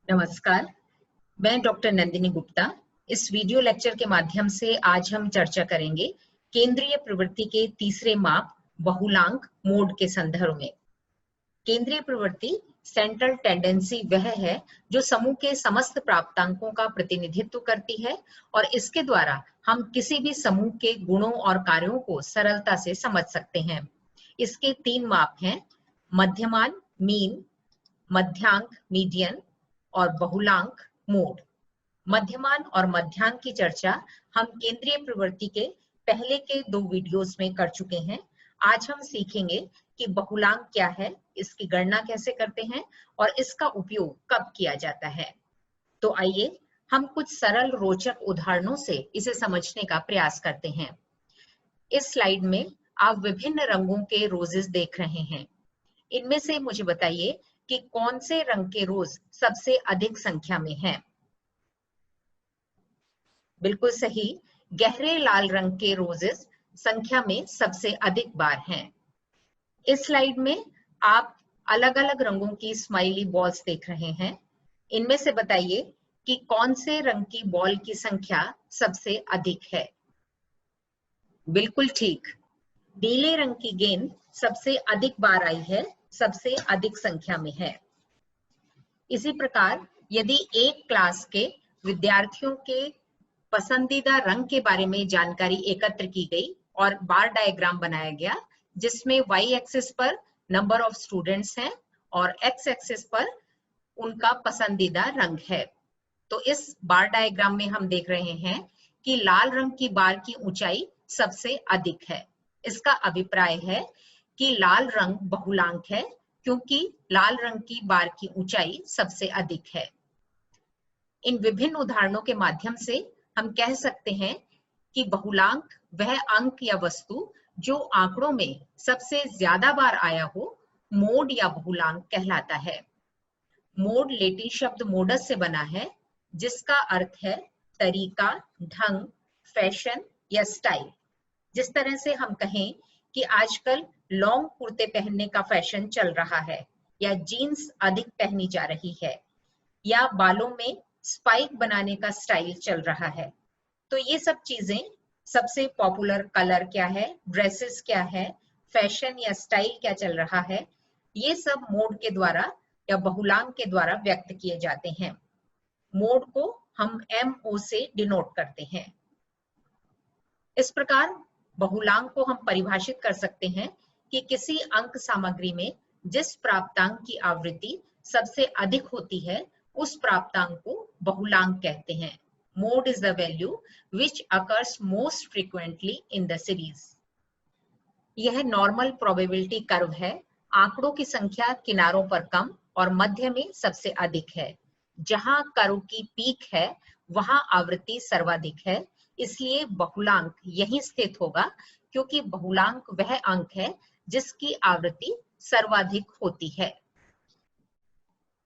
नमस्कार, मैं डॉक्टर नंदिनी गुप्ता। इस वीडियो लेक्चर के माध्यम से आज हम चर्चा करेंगे केंद्रीय प्रवृत्ति के तीसरे माप बहुलांक मोड के संदर्भ में। केंद्रीय प्रवृत्ति सेंट्रल टेंडेंसी वह है जो समूह के समस्त प्राप्तांकों का प्रतिनिधित्व करती है और इसके द्वारा हम किसी भी समूह के गुणों और कार्यों को सरलता से समझ सकते हैं। इसके 3 माप हैं: मध्यमान मीन, मध्यांक मीडियन और बहुलांक मोड। मध्यमान और मध्यांक की चर्चा हम केंद्रीय प्रवृत्ति के पहले के 2 वीडियोस में कर चुके हैं। आज हम सीखेंगे कि बहुलांक क्या है, इसकी गणना कैसे करते हैं और इसका उपयोग कब किया जाता है। तो आइए हम कुछ सरल रोचक उदाहरणों से इसे समझने का प्रयास करते हैं। इस स्लाइड में आप विभिन्न रंगों के रोजेस देख रहे हैं। इनमें से मुझे बताइए कि कौन से रंग के रोज सबसे अधिक संख्या में हैं? बिल्कुल सही, गहरे लाल रंग के रोजेस संख्या में सबसे अधिक बार हैं। इस स्लाइड में आप अलग-अलग रंगों की स्माइली बॉल्स देख रहे हैं। इनमें से बताइए कि कौन से रंग की बॉल की संख्या सबसे अधिक है? बिल्कुल ठीक, नीले रंग की गेंद सबसे अधिक बार आई है, सबसे अधिक संख्या में है। इसी प्रकार यदि एक क्लास के विद्यार्थियों के पसंदीदा रंग के बारे में जानकारी एकत्र की गई और बार डायग्राम बनाया गया, जिसमें वाई एक्सिस पर नंबर ऑफ स्टूडेंट्स हैं और एक्स एक्सिस पर उनका पसंदीदा रंग है। तो इस बार डायग्राम में हम देख रहे हैं कि लाल रंग की बार की ऊंचाई सबसे अधिक है। इसका अभिप्राय है कि लाल रंग बहुलांक है क्योंकि लाल रंग की बार की ऊंचाई सबसे अधिक है। इन विभिन्न उदाहरणों के माध्यम से हम कह सकते हैं कि बहुलांक वह अंक या वस्तु जो आंकड़ों में सबसे ज्यादा बार आया हो, मोड या बहुलांक कहलाता है। मोड लैटिन शब्द मोडस से बना है, जिसका अर्थ है तरीका, ढंग, फैशन या स्टाइल। जिस तरह से हम कहें कि आजकल लॉन्ग कुर्ते पहनने का फैशन चल रहा है या जीन्स अधिक पहनी जा रही है या बालों में स्पाइक बनाने का स्टाइल चल रहा है। तो ये सब चीजें, सबसे पॉपुलर कलर क्या है, ड्रेसेस क्या है, फैशन या स्टाइल क्या चल रहा है, ये सब मोड के द्वारा या बहुलांक के द्वारा व्यक्त किए जाते हैं। मोड को हम MO से डिनोट करते हैं। इस प्रकार बहुलांक को हम परिभाषित कर सकते हैं कि किसी अंक सामग्री में जिस प्राप्तांक की आवृत्ति सबसे अधिक होती है, उस प्राप्तांक को बहुलांक कहते हैं। Mode is the value which occurs most frequently in the series. यह नॉर्मल प्रोबेबिलिटी कर्व है। आंकड़ों की संख्या किनारों पर कम और मध्य में सबसे अधिक है। जहां कर्व की पीक है, वहां आवृत्ति सर्वाधिक है। इसलिए बहुलांक यहीं स्थित होगा, क्योंकि बहुलांक वह अंक है जिसकी आवृत्ति सर्वाधिक होती है।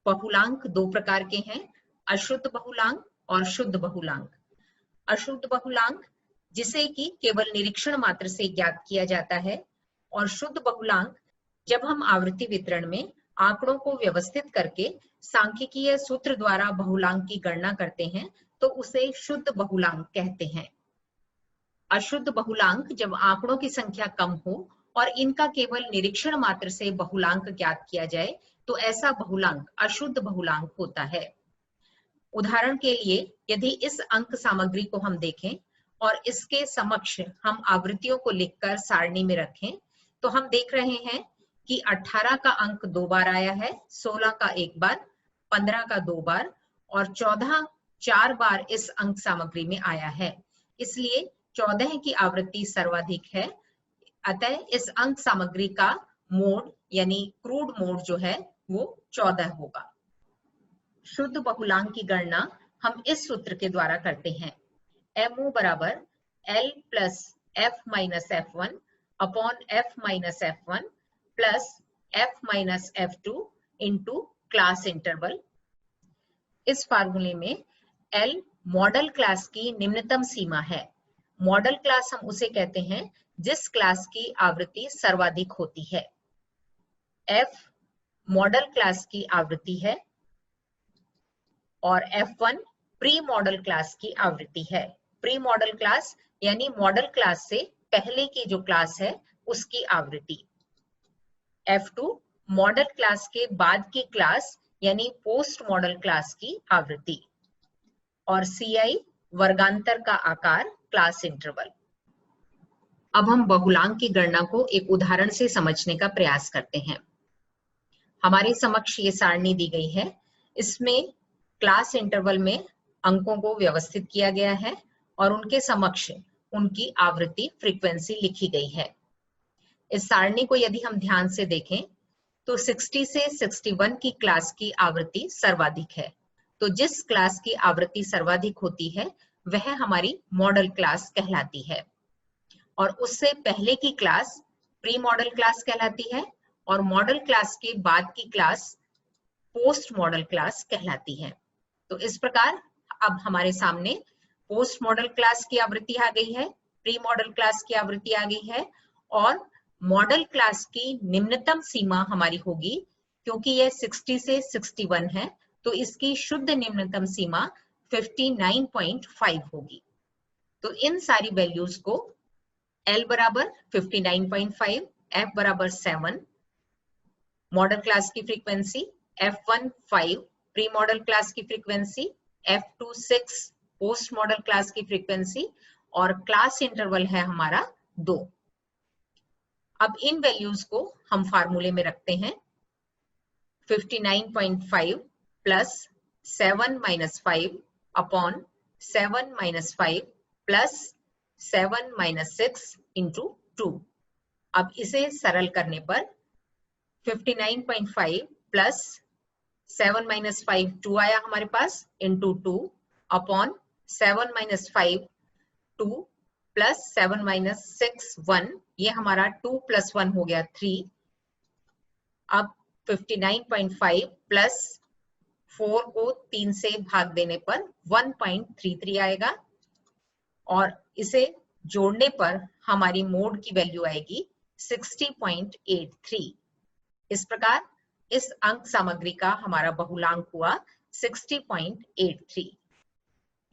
बहुलांक 2 प्रकार के हैं: अशुद्ध बहुलांक और शुद्ध बहुलांक। अशुद्ध बहुलांक जिसे कि केवल निरीक्षण मात्र से ज्ञात किया जाता है, और शुद्ध बहुलांक जब हम आवृत्ति वितरण में आंकड़ों को व्यवस्थित करके सांख्यिकीय सूत्र द्वारा बहुलांक की गणना करते हैं, तो उसे शुद्ध बहुलांक कहते हैं। अशुद्ध बहुलांक जब आंकड़ों की संख्या कम हो और इनका केवल निरीक्षण मात्र से बहुलांक ज्ञात किया जाए, तो ऐसा बहुलांक अशुद्ध बहुलांक होता है। उदाहरण के लिए यदि इस अंक सामग्री को हम देखें और इसके समक्ष हम आवृत्तियों को लिखकर सारणी में रखें, तो हम देख रहे हैं कि 18 का अंक 2 बार आया है, 16 का 1 बार, 15 का 2 बार और 14 4 बार इस अंक सामग्री में आया है। इसलिए 14 की आवृत्ति सर्वाधिक है। अतः इस अंक सामग्री का मोड यानी क्रूड मोड जो है वो 14 होगा। शुद्ध बहुलांक की गणना हम इस सूत्र के द्वारा करते हैं: MO बराबर L plus F minus F1 upon F minus F1 plus F minus F2 into class interval. इस फार्मूले में L मॉडल क्लास की निम्नतम सीमा है। मॉडल क्लास हम उसे कहते हैं जिस क्लास की आवृत्ति सर्वाधिक होती है। F मॉडल क्लास की आवृत्ति है और F1 प्री मॉडल क्लास की आवृत्ति है। प्री मॉडल क्लास यानी मॉडल क्लास से पहले की जो क्लास है उसकी आवृत्ति। F2 मॉडल क्लास के बाद की क्लास यानी पोस्ट मॉडल क्लास की आवृत्ति। और CI वर्गांतर का आकार, क्लास इंटरवल। अब हम बहुलांक की गणना को एक उदाहरण से समझने का प्रयास करते हैं। हमारे समक्ष ये सारणी दी गई है। इसमें क्लास इंटरवल में अंकों को व्यवस्थित किया गया है और उनके समक्ष उनकी आवृत्ति, फ्रीक्वेंसी लिखी गई है। इस सारणी को यदि हम ध्यान से देखें तो 60 से 61 की क्लास की आवृत्ति सर्वाधिक है। तो जिस क्लास की आवृत्ति सर्वाधिक होती है वह हमारी मॉडल क्लास कहलाती है, और उससे पहले की क्लास प्री मॉडल क्लास कहलाती है, और मॉडल क्लास के बाद की क्लास पोस्ट मॉडल क्लास कहलाती है। तो इस प्रकार अब हमारे सामने पोस्ट मॉडल क्लास की आवृत्ति आ गई है, प्री मॉडल क्लास की आवृत्ति आ गई है, और मॉडल क्लास की निम्नतम सीमा हमारी होगी, क्योंकि यह 60 से 61 है तो इसकी शुद्ध निम्नतम सीमा 59.5 होगी। तो इन सारी वैल्यूज को L बराबर 59.5, F बराबर 7 मॉडल क्लास की frequency, F1 5 pre model class की frequency, F2 6 post model class की फ्रीक्वेंसी, और क्लास इंटरवल है हमारा 2। अब इन वैल्यूज को हम फार्मूले में रखते हैं। 59.5 plus 7 minus 5 upon 7 minus 5 plus 7 minus 6 into 2। अब इसे सरल करने पर 59.5 प्लस 7 माइनस 5 2 आया हमारे पास, into 2 upon 7 minus 5 2 plus 7 minus 6 1, ये हमारा 2 प्लस 1 हो गया 3। अब 59.5 प्लस 4 को 3 से भाग देने पर 1.33 आएगा, और इसे जोड़ने पर हमारी मोड की वैल्यू आएगी 60.83। इस प्रकार इस अंक सामग्री का हमारा बहुलांक हुआ 60.83।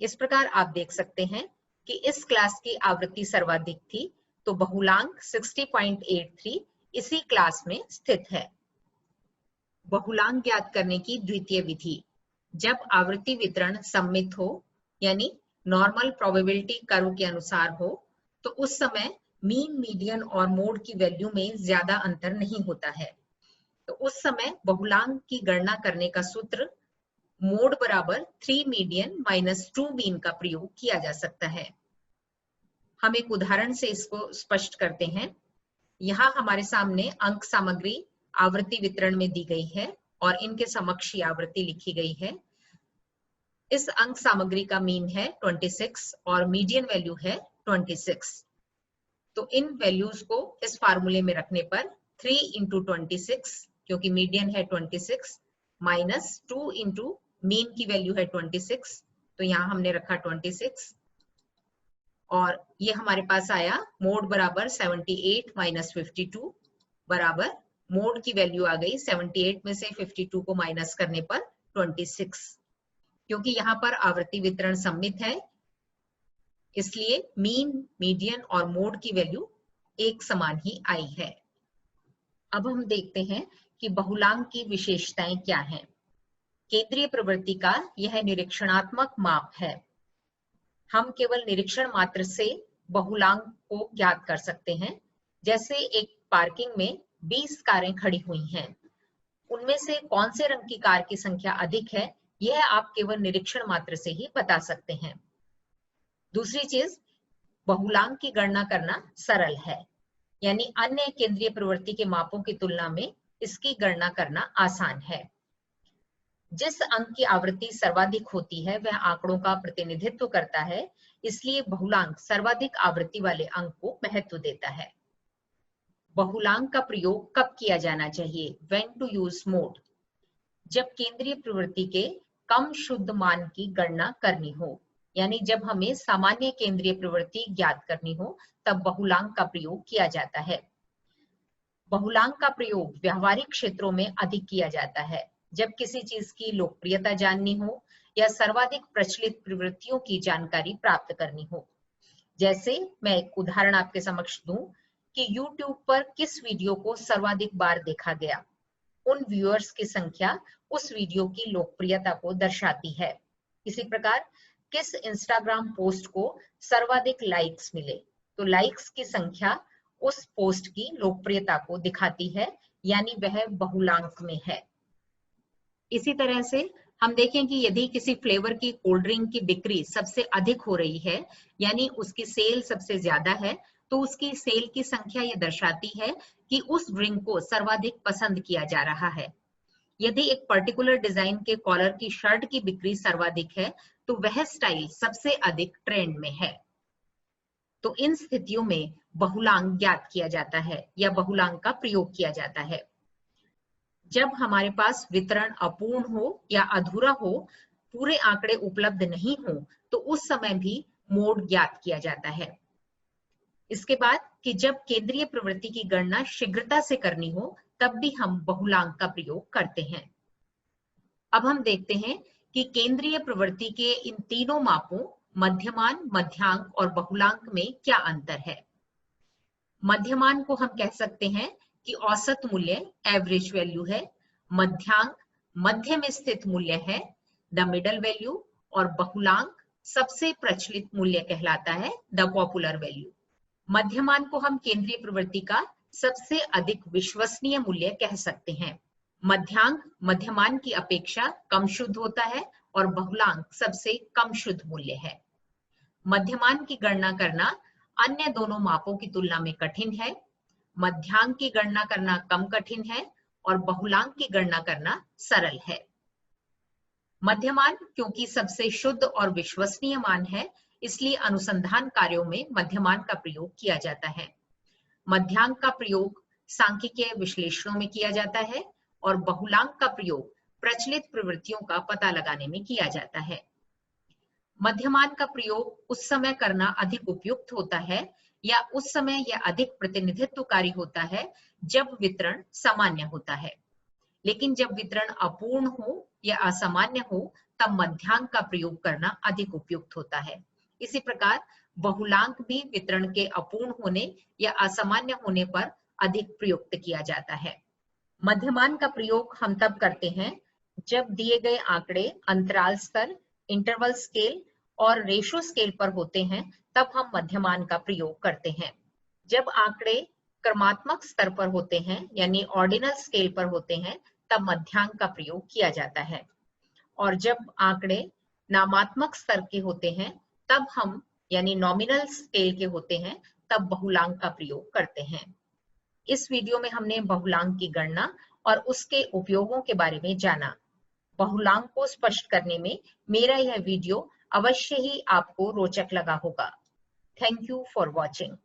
इस प्रकार आप देख सकते हैं कि इस क्लास की आवृत्ति सर्वाधिक थी, तो बहुलांक 60.83 इसी क्लास में स्थित है। बहुलांक ज्ञात करने की द्वितीय विधि, जब आवृत्ति वितरण सममित हो यानी नॉर्मल प्रोबेबिलिटी कर्व के अनुसार हो, तो उस समय मीन, मीडियन और मोड की वैल्यू में ज्यादा अंतर नहीं होता है। तो उस समय बहुलांक की गणना करने का सूत्र मोड बराबर 3 मीडियन माइनस 2 मीन का प्रयोग किया जा सकता है। हम एक उदाहरण से इसको स्पष्ट करते हैं। यहाँ हमारे सामने अंक सामग्री आवृत्ति वितरण में दी गई है और इनके समक्ष आवृत्ति लिखी गई है। इस अंक सामग्री का मीन है 26 और मीडियन वैल्यू है 26। तो इन वैल्यूज को इस फार्मूले में रखने पर 3 इंटू 26, क्योंकि मीडियन है 26, माइनस 2 इंटू मीन की वैल्यू है 26, तो यहाँ हमने रखा 26, और ये हमारे पास आया मोड बराबर 78 माइनस 52 बराबर मोड की वैल्यू आ गई 78 में से 52 को माइनस करने पर 26। क्योंकि यहाँ पर आवृत्ति वितरण सममित है, इसलिए मीन, मीडियन और मोड की वैल्यू एक समान ही आई है। अब हम देखते हैं कि बहुलांक की विशेषताएं क्या हैं। केंद्रीय प्रवृत्ति का यह निरीक्षणात्मक माप है। हम केवल निरीक्षण मात्र से बहुलांक को ज्ञात कर सकते हैं। जैसे एक पार्किंग में 20 कारें खड़ी हुई हैं, उनमें से कौन से रंग की कार की संख्या अधिक है, यह आप केवल निरीक्षण मात्र से ही बता सकते हैं। दूसरी चीज, बहुलांक की गणना करना सरल है, यानी अन्य केंद्रीय प्रवृत्ति के मापों की तुलना में इसकी गणना करना आसान है। जिस अंक की आवृत्ति सर्वाधिक होती है वह आंकड़ों का प्रतिनिधित्व करता है, इसलिए बहुलांक सर्वाधिक आवृत्ति वाले अंक को महत्व देता है। बहुलांक का प्रयोग कब किया जाना चाहिए? When to use mode? जब केंद्रीय प्रवृत्ति के कम शुद्ध मान की गणना करनी हो, यानी जब हमें सामान्य केंद्रीय प्रवृत्ति ज्ञात करनी हो, तब बहुलांक का प्रयोग किया जाता है। बहुलांक का प्रयोग व्यावहारिक क्षेत्रों में अधिक किया जाता है। जब किसी चीज की लोकप्रियता जाननी हो या सर्वाधिक प्रचलित प्रवृत्तियों की जानकारी प्राप्त करनी हो। जैसे मैं एक उदाहरण आपके समक्ष दूं कि YouTube पर किस वीडियो को सर्वाधिक बार देखा गया, उन व्यूअर्स की संख्या उस वीडियो की लोकप्रियता को दर्शाती है। इसी प्रकार किस इंस्टाग्राम पोस्ट को सर्वाधिक लाइक्स मिले, तो लाइक्स की संख्या उस पोस्ट की लोकप्रियता को दिखाती है, यानी वह बहुलांक में है। इसी तरह से हम देखें कि यदि किसी फ्लेवर की कोल्ड ड्रिंक की बिक्री सबसे अधिक हो रही है, यानी उसकी सेल सबसे ज्यादा है, तो उसकी सेल की संख्या ये दर्शाती है कि उस ड्रिंक को सर्वाधिक पसंद किया जा रहा है। यदि एक पर्टिकुलर डिजाइन के कॉलर की शर्ट की बिक्री सर्वाधिक है, तो वह स्टाइल सबसे अधिक ट्रेंड में है। तो इन स्थितियों में बहुलांक ज्ञात किया जाता है या बहुलांक का प्रयोग किया जाता है। जब हमारे पास वितरण अपूर्ण हो या अधूरा हो, पूरे आंकड़े उपलब्ध नहीं हो, तो उस समय भी मोड ज्ञात किया जाता है। इसके बाद कि जब केंद्रीय प्रवृत्ति की गणना शीघ्रता से करनी हो, तब भी हम बहुलांक का प्रयोग करते हैं। अब हम देखते हैं कि केंद्रीय प्रवृत्ति के इन तीनों मापों मध्यमान, मध्यांक और बहुलांक में क्या अंतर है। मध्यमान को हम कह सकते हैं कि औसत मूल्य एवरेज वैल्यू है, मध्यांक मध्य में स्थित मूल्य है द मिडल वैल्यू, और बहुलांक सबसे प्रचलित मूल्य कहलाता है द पॉपुलर वैल्यू। मध्यमान को हम केंद्रीय प्रवृत्ति का सबसे अधिक विश्वसनीय मूल्य कह सकते हैं। मध्यांक मध्यमान की अपेक्षा कम शुद्ध होता है और बहुलांक सबसे कम शुद्ध मूल्य है। मध्यमान की गणना करना अन्य दोनों मापों की तुलना में कठिन है। मध्यांक की गणना करना कम कठिन है और बहुलांक की गणना करना सरल है। मध्यमान क्योंकि सबसे शुद्ध और विश्वसनीय मान है, इसलिए अनुसंधान कार्यों में मध्यमान का प्रयोग किया जाता है। मध्यांक का प्रयोग सांख्यिकीय विश्लेषणों में किया जाता है और बहुलांक का प्रयोग प्रचलित प्रवृत्तियों का पता लगाने में किया जाता है। मध्यमान का प्रयोग उस समय करना अधिक उपयुक्त होता है या उस समय यह अधिक प्रतिनिधित्वकारी होता है जब वितरण सामान्य होता है, लेकिन जब वितरण अपूर्ण हो या असामान्य हो, तब मध्यांक का प्रयोग करना अधिक उपयुक्त होता है। इसी प्रकार बहुलांक भी वितरण के अपूर्ण होने या असामान्य होने पर अधिक प्रयुक्त किया जाता है। मध्यमान का प्रयोग हम तब करते हैं जब दिए गए आंकड़े अंतराल स्तर, इंटरवल स्केल और रेशो स्केल पर होते हैं, तब हम मध्यमान का प्रयोग करते हैं। जब आंकड़े क्रमात्मक स्तर पर होते हैं यानी ऑर्डिनल स्केल पर होते हैं, तब मध्यांक का प्रयोग किया जाता है, और जब आंकड़े नामात्मक स्तर के होते हैं, तब हम यानी नॉमिनल स्केल के होते हैं, तब बहुलांक का प्रयोग करते हैं। इस वीडियो में हमने बहुलांक की गणना और उसके उपयोगों के बारे में जाना। बहुलांक को स्पष्ट करने में मेरा यह वीडियो अवश्य ही आपको रोचक लगा होगा। Thank you for watching.